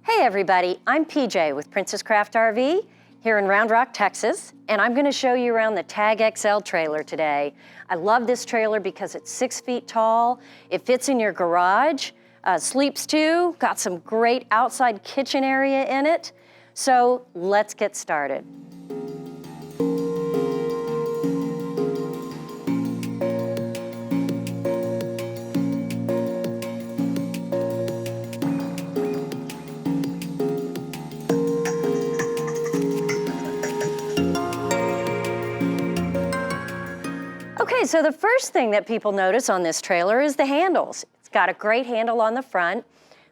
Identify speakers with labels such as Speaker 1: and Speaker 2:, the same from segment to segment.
Speaker 1: Hey everybody, I'm PJ with Princess Craft RV here in Round Rock, Texas, and I'm gonna show you around the TAG XL trailer today. I love this trailer because it's 6 feet tall, it fits in your garage, sleeps two, got some great outside kitchen area in it. So let's get started. Okay, so the first thing that people notice on this trailer is the handles. It's got a great handle on the front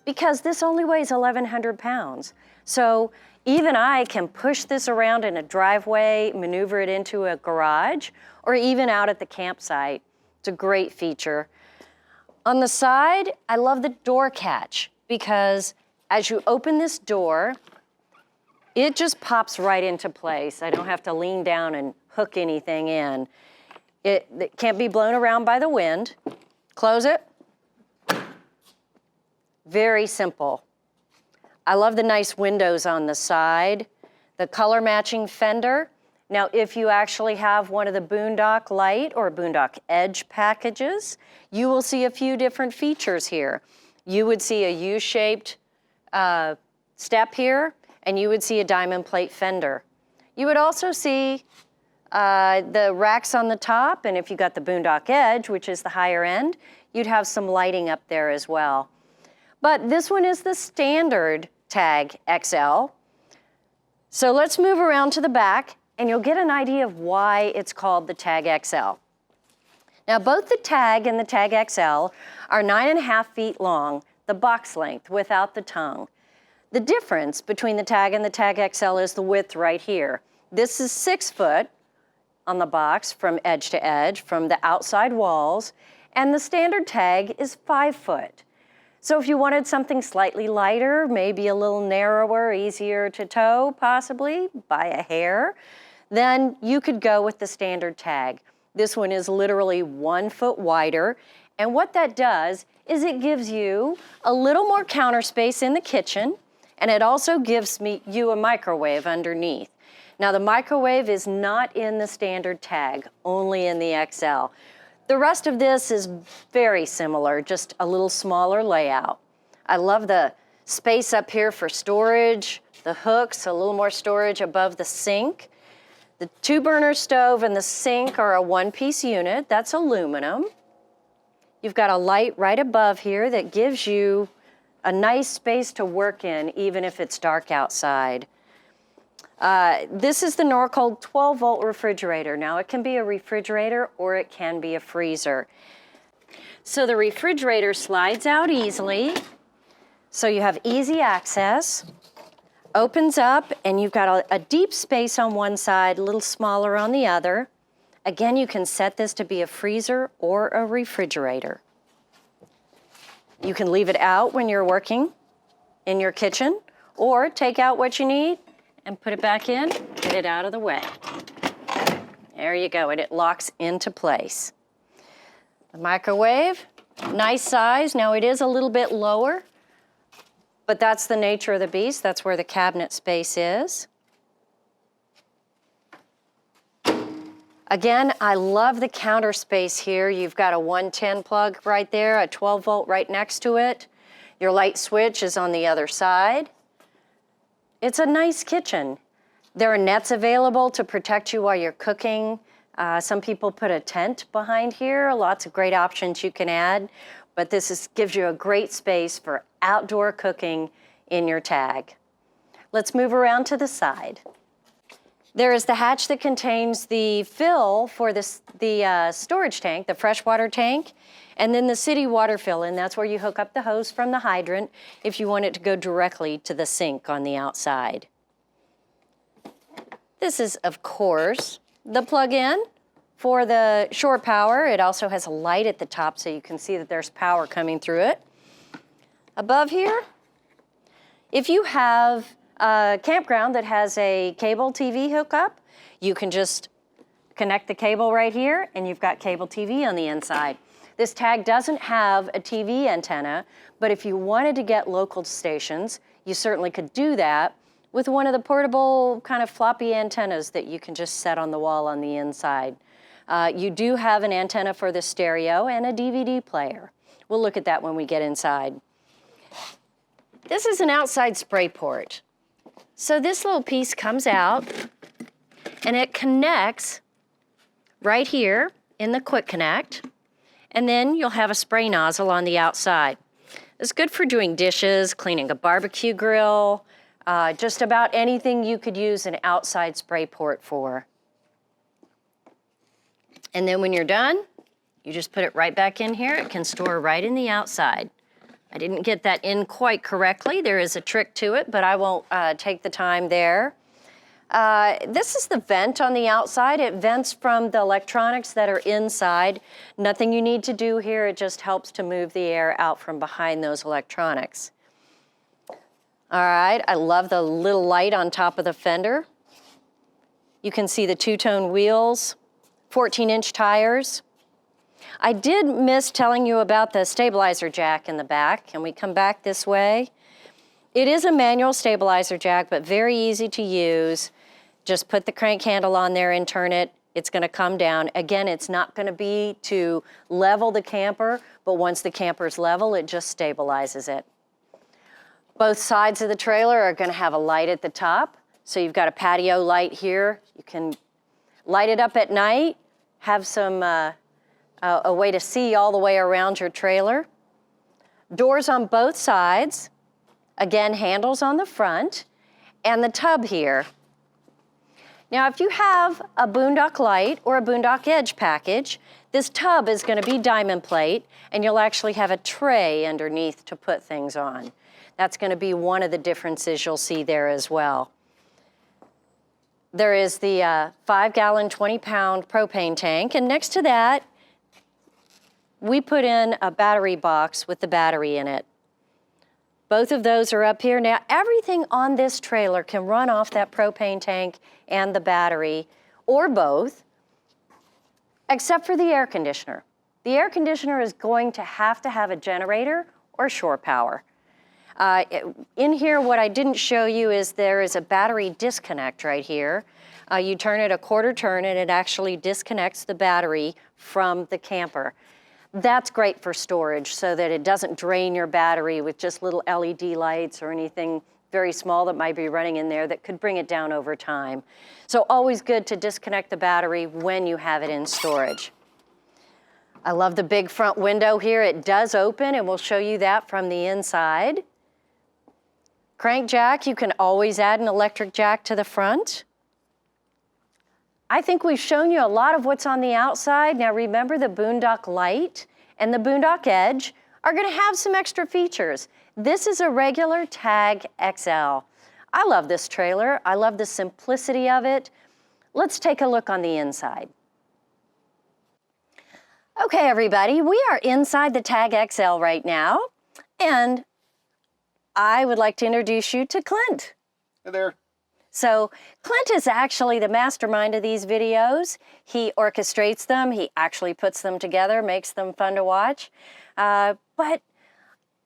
Speaker 1: because this only weighs 1,100 pounds. So even I can push this around in a driveway, maneuver it into a garage, or even out at the campsite. It's a great feature. On the side, I love the door catch because as you open this door, it just pops right into place. I don't have to lean down and hook anything in. It can't be blown around by the wind. Close it. Very simple. I love the nice windows on the side, the color matching fender. Now, if you actually have one of the Boondock Light or Boondock Edge packages, you will see a few different features here. You would see a U-shaped step here, and you would see a diamond plate fender. You would also see the racks on the top, and if you got the Boondock Edge, which is the higher end, you'd have some lighting up there as well. But this one is the standard TAG XL. So let's move around to the back, and you'll get an idea of why it's called the TAG XL. Now, both the TAG and the TAG XL are 9.5 feet long, the box length without the tongue. The difference between the TAG and the TAG XL is the width right here. This is 6 foot on the box from edge to edge, from the outside walls, and the standard TAG is 5 foot. So if you wanted something slightly lighter, maybe a little narrower, easier to tow, possibly by a hair, then you could go with the standard TAG. This one is literally 1 foot wider, and what that does is it gives you a little more counter space in the kitchen, and it also gives you a microwave underneath. Now, the microwave is not in the standard TAG, only in the XL. The rest of this is very similar, just a little smaller layout. I love the space up here for storage, the hooks, a little more storage above the sink. The 2-burner stove and the sink are a one-piece unit. That's aluminum. You've got a light right above here that gives you a nice space to work in, even if it's dark outside. This is the Norcold 12-volt refrigerator. Now, it can be a refrigerator or it can be a freezer. So the refrigerator slides out easily, so you have easy access, opens up, and you've got a deep space on one side, a little smaller on the other. Again, you can set this to be a freezer or a refrigerator. You can leave it out when you're working in your kitchen, or take out what you need and put it back in, get it out of the way. There you go, and it locks into place. The microwave, nice size. Now, it is a little bit lower, but that's the nature of the beast. That's where the cabinet space is. Again, I love the counter space here. You've got a 110 plug right there, a 12-volt right next to it. Your light switch is on the other side. It's a nice kitchen. There are nets available to protect you while you're cooking. Some people put a tent behind here. Lots of great options you can add, but this gives you a great space for outdoor cooking in your TAG. Let's move around to the side. There is the hatch that contains the fill for the storage tank, the freshwater tank, and then the city water fill, and that's where you hook up the hose from the hydrant if you want it to go directly to the sink on the outside. This is, of course, the plug-in for the shore power. It also has a light at the top so you can see that there's power coming through it. Above here, if you have a campground that has a cable TV hookup, you can just connect the cable right here and you've got cable TV on the inside. This TAG doesn't have a TV antenna, but if you wanted to get local stations, you certainly could do that with one of the portable kind of floppy antennas that you can just set on the wall on the inside. You do have an antenna for the stereo and a DVD player. We'll look at that when we get inside. This is an outside spray port. So this little piece comes out and it connects right here in the quick connect, and then you'll have a spray nozzle on the outside. It's good for doing dishes, cleaning a barbecue grill, just about anything you could use an outside spray port for. And then when you're done, you just put it right back in here. It can store right in the outside. I didn't get that in quite correctly. There is a trick to it, but I won't take the time there. This is the vent on the outside. It vents from the electronics that are inside. Nothing you need to do here. It just helps to move the air out from behind those electronics. All right, I love the little light on top of the fender. You can see the two-tone wheels, 14-inch tires. I did miss telling you about the stabilizer jack in the back. Can we come back this way? It is a manual stabilizer jack, but very easy to use. Just put the crank handle on there and turn it. It's gonna come down. Again, it's not gonna be to level the camper, but once the camper's level, it just stabilizes it. Both sides of the trailer are gonna have a light at the top. So you've got a patio light here. You can light it up at night, have some a way to see all the way around your trailer. Doors on both sides. Again, handles on the front, and the tub here. Now, if you have a Boondock Light or a Boondock Edge package, this tub is gonna be diamond plate, and you'll actually have a tray underneath to put things on. That's gonna be one of the differences you'll see there as well. There is the 5-gallon, 20-pound propane tank, and next to that, we put in a battery box with the battery in it. Both of those are up here. Now, everything on this trailer can run off that propane tank and the battery, or both, except for the air conditioner. The air conditioner is going to have a generator or shore power. In here, what I didn't show you is there is a battery disconnect right here. You turn it a quarter turn and it actually disconnects the battery from the camper. That's great for storage so that it doesn't drain your battery with just little LED lights or anything very small that might be running in there that could bring it down over time. So always good to disconnect the battery when you have it in storage. I love the big front window here. It does open, and we'll show you that from the inside. Crank jack, you can always add an electric jack to the front. I think we've shown you a lot of what's on the outside. Now remember, the Boondock Light and the Boondock Edge are gonna have some extra features. This is a regular Tag XL. I love this trailer. I love the simplicity of it. Let's take a look on the inside. Okay, everybody, we are inside the Tag XL right now, and I would like to introduce you to Clint.
Speaker 2: Hey there.
Speaker 1: So Clint is actually the mastermind of these videos. He orchestrates them, he actually puts them together, makes them fun to watch. But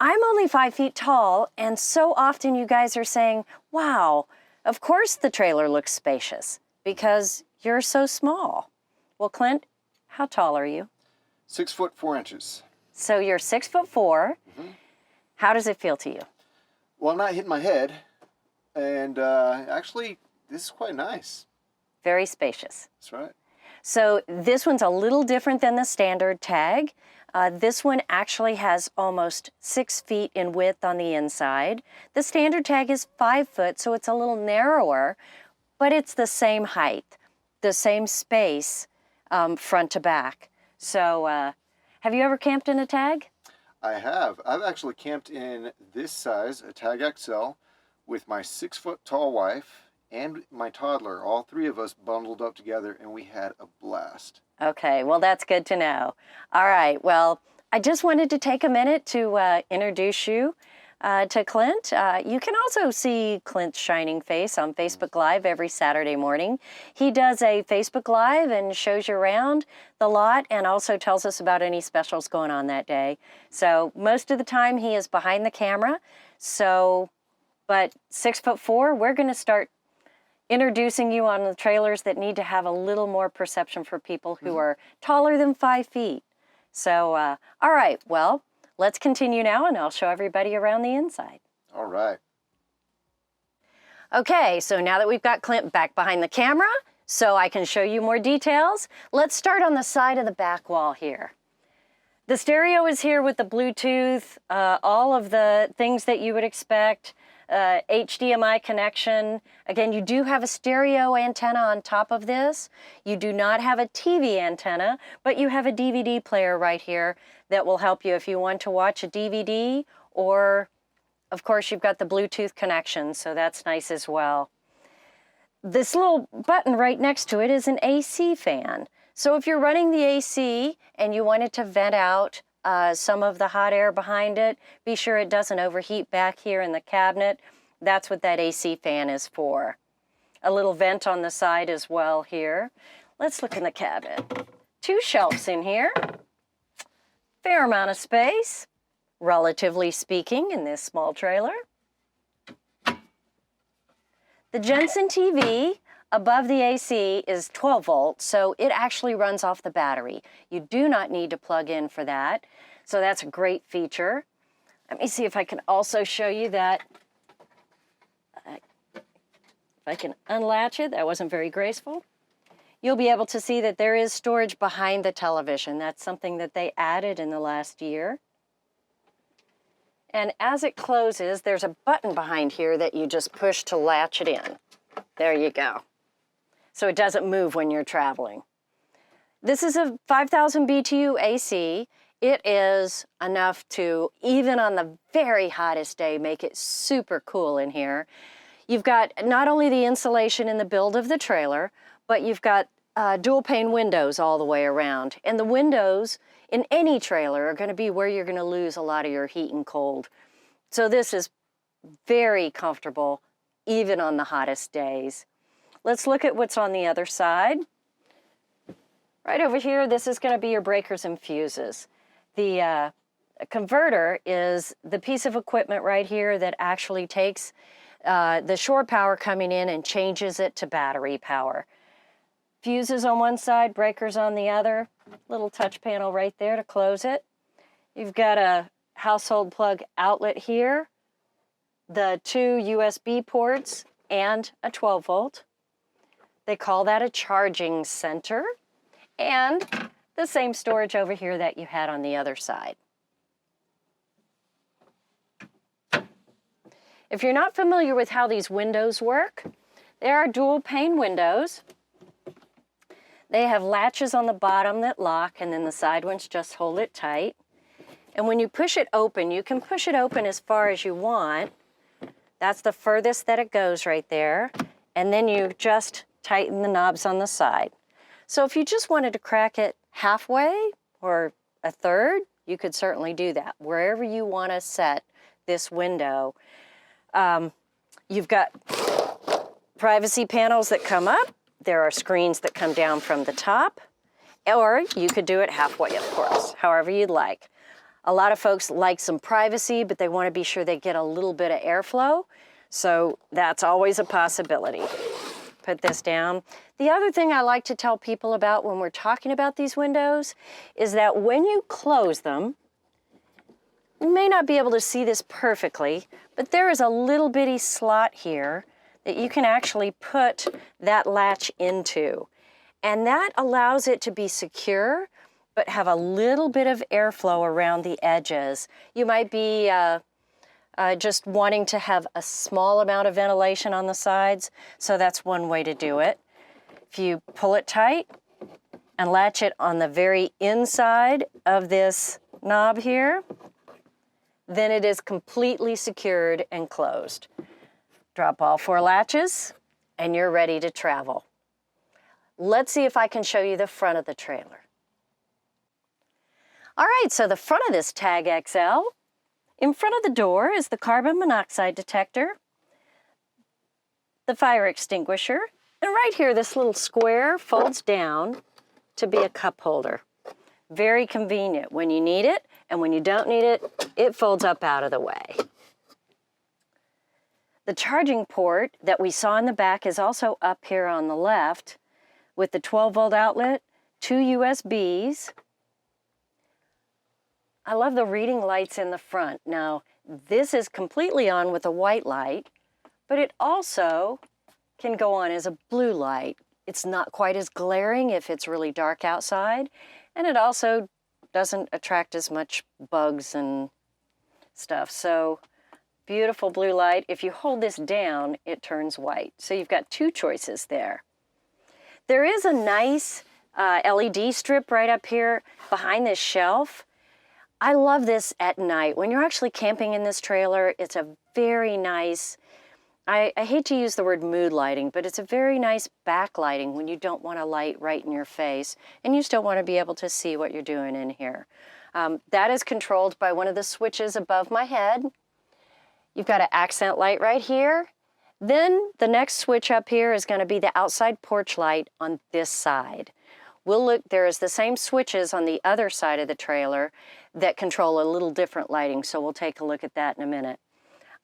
Speaker 1: I'm only 5 feet tall, and so often you guys are saying, wow, of course the trailer looks spacious because you're so small. Well, Clint, how tall are you?
Speaker 2: 6 foot 4 inches.
Speaker 1: So you're 6'4". Mm-hmm. How does it feel to you?
Speaker 2: Well, I'm not hitting my head. And actually, this is quite nice.
Speaker 1: Very spacious.
Speaker 2: That's right.
Speaker 1: So this one's a little different than the standard Tag. This one actually has almost 6 feet in width on the inside. The standard Tag is 5 foot, so it's a little narrower, but it's the same height, the same space front to back. So have you ever camped in a Tag?
Speaker 2: I have. I've actually camped in this size, a Tag XL, with my 6 foot tall wife and my toddler. All three of us bundled up together, and we had a blast.
Speaker 1: Okay, well, that's good to know. All right, well, I just wanted to take a minute to introduce you to Clint. You can also see Clint's shining face on Facebook Live every Saturday morning. He does a Facebook Live and shows you around the lot and also tells us about any specials going on that day. So most of the time he is behind the camera. So But 6'4", we're going to start introducing you on the trailers that need to have a little more perception for people who are taller than 5 feet. So, all right, well, let's continue now and I'll show everybody around the inside.
Speaker 2: All right.
Speaker 1: Okay, so now that we've got Clint back behind the camera, so I can show you more details, let's start on the side of the back wall here. The stereo is here with the Bluetooth, all of the things that you would expect, HDMI connection. Again, you do have a stereo antenna on top of this. You do not have a TV antenna, but you have a DVD player right here that will help you if you want to watch a DVD, or of course you've got the Bluetooth connection, so that's nice as well. This little button right next to it is an AC fan. So if you're running the AC and you wanted to vent out some of the hot air behind it, be sure it doesn't overheat back here in the cabinet. That's what that AC fan is for. A little vent on the side as well here. Let's look in the cabinet. 2 shelves in here. Fair amount of space, relatively speaking, in this small trailer. The Jensen TV above the AC is 12 volts, so it actually runs off the battery. You do not need to plug in for that, so that's a great feature. Let me see if I can also show you that. If I can unlatch it, that wasn't very graceful. You'll be able to see that there is storage behind the television. That's something that they added in the last year. And as it closes, there's a button behind here that you just push to latch it in. There you go. So it doesn't move when you're traveling. This is a 5,000 BTU AC. It is enough to, even on the very hottest day, make it super cool in here. You've got not only the insulation in the build of the trailer, but you've got dual pane windows all the way around. And the windows in any trailer are going to be where you're going to lose a lot of your heat and cold. So this is very comfortable, even on the hottest days. Let's look at what's on the other side. Right over here, this is going to be your breakers and fuses. The converter is the piece of equipment right here that actually takes the shore power coming in and changes it to battery power. Fuses on one side, breakers on the other. Little touch panel right there to close it. You've got a household plug outlet here, the 2 USB ports, and a 12 volt. They call that a charging center, and the same storage over here that you had on the other side. If you're not familiar with how these windows work, they are dual pane windows. They have latches on the bottom that lock, and then the side ones just hold it tight. And when you push it open, you can push it open as far as you want. That's the furthest that it goes right there. And then you just tighten the knobs on the side. So if you just wanted to crack it halfway or a third, you could certainly do that. Wherever you want to set this window. You've got privacy panels that come up. There are screens that come down from the top. Or you could do it halfway, of course, however you'd like. A lot of folks like some privacy, but they want to be sure they get a little bit of airflow. So that's always a possibility. Put this down. The other thing I like to tell people about when we're talking about these windows is that when you close them, you may not be able to see this perfectly, but there is a little bitty slot here that you can actually put that latch into. And that allows it to be secure, but have a little bit of airflow around the edges. You might be just wanting to have a small amount of ventilation on the sides, so that's one way to do it. If you pull it tight and latch it on the very inside of this knob here, then it is completely secured and closed. Drop all 4 latches, and you're ready to travel. Let's see if I can show you the front of the trailer. All right, so the front of this Tag XL, in front of the door is the carbon monoxide detector, the fire extinguisher, and right here this little square folds down to be a cup holder. Very convenient when you need it, and when you don't need it, it folds up out of the way. The charging port that we saw in the back is also up here on the left with the 12-volt outlet, 2 USBs. I love the reading lights in the front. Now, this is completely on with a white light, but it also can go on as a blue light. It's not quite as glaring if it's really dark outside, and it also doesn't attract as much bugs and stuff. So, beautiful blue light. If you hold this down, it turns white. So you've got 2 choices there. There is a nice LED strip right up here behind this shelf. I love this at night. When you're actually camping in this trailer, it's a very nice, I hate to use the word mood lighting, but it's a very nice backlighting when you don't want a light right in your face and you still want to be able to see what you're doing in here. That is controlled by one of the switches above my head. You've got an accent light right here. Then the next switch up here is going to be the outside porch light on this side. We'll look, there is the same switches on the other side of the trailer that control a little different lighting, so we'll take a look at that in a minute.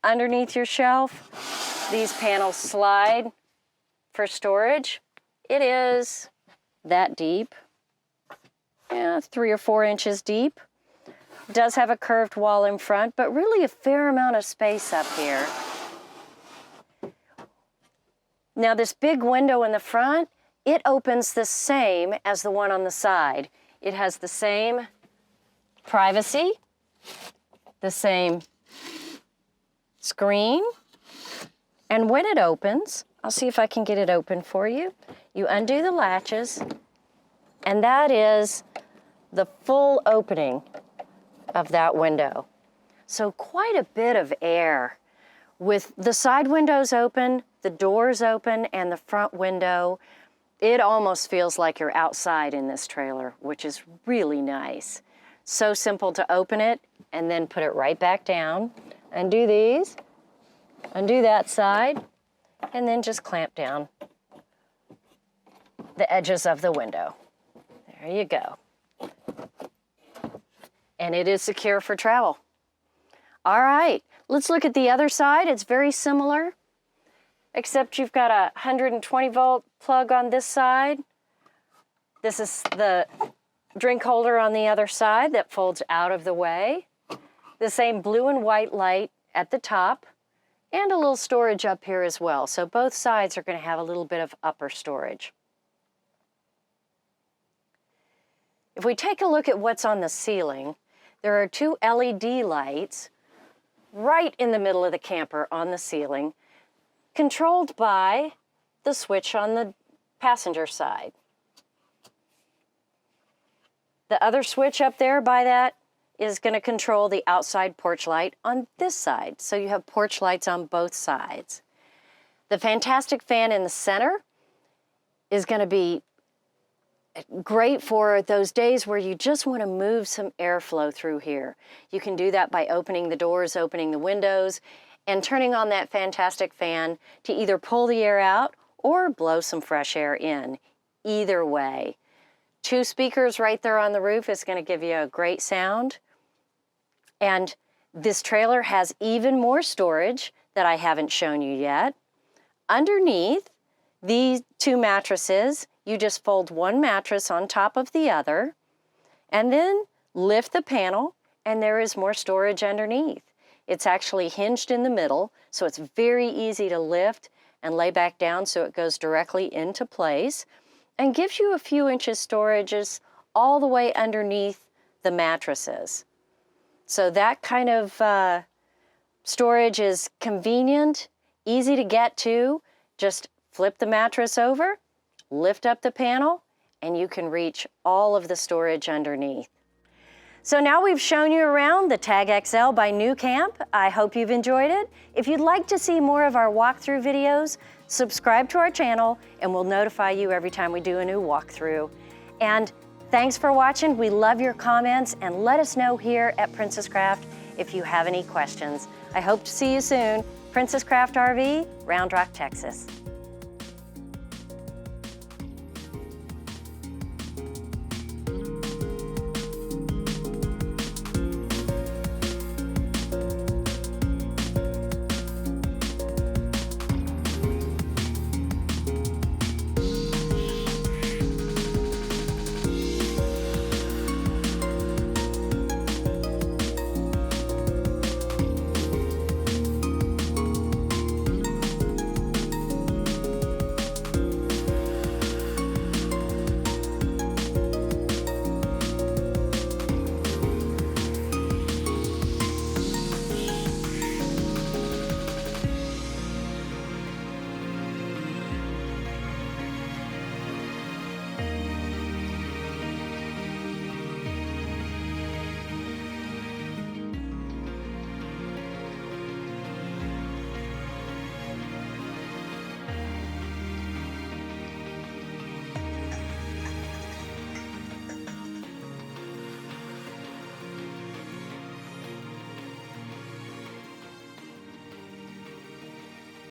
Speaker 1: Underneath your shelf, these panels slide for storage. It is that deep, 3 or 4 inches deep. It does have a curved wall in front, but really a fair amount of space up here. Now this big window in the front, it opens the same as the one on the side. It has the same privacy, the same screen, and when it opens, I'll see if I can get it open for you. You undo the latches, and that is the full opening of that window. So quite a bit of air. With the side windows open, the doors open, and the front window, it almost feels like you're outside in this trailer, which is really nice. So simple to open it and then put it right back down. Undo these, undo that side, and then just clamp down the edges of the window. There you go. And it is secure for travel. All right, let's look at the other side. It's very similar, except you've got a 120 volt plug on this side. This is the drink holder on the other side that folds out of the way. The same blue and white light at the top, and a little storage up here as well. So both sides are going to have a little bit of upper storage. If we take a look at what's on the ceiling, there are 2 LED lights right in the middle of the camper on the ceiling, controlled by the switch on the passenger side. The other switch up there by that is going to control the outside porch light on this side. So you have porch lights on both sides. The fantastic fan in the center is going to be great for those days where you just want to move some airflow through here. You can do that by opening the doors, opening the windows, and turning on that fantastic fan to either pull the air out or blow some fresh air in. Either way. 2 speakers right there on the roof is going to give you a great sound. And this trailer has even more storage that I haven't shown you yet. Underneath these 2 mattresses, you just fold one mattress on top of the other, and then lift the panel, and there is more storage underneath. It's actually hinged in the middle, so it's very easy to lift and lay back down so it goes directly into place, and gives you a few inches storages all the way underneath the mattresses. So that kind of storage is convenient, easy to get to. Just flip the mattress over, lift up the panel, and you can reach all of the storage underneath. So now we've shown you around the TAG XL by nüCamp. I hope you've enjoyed it. If you'd like to see more of our walkthrough videos, subscribe to our channel and we'll notify you every time we do a new walkthrough. And thanks for watching. We love your comments, and let us know here at Princess Craft if you have any questions. I hope to see you soon. Princess Craft RV, Round Rock, Texas.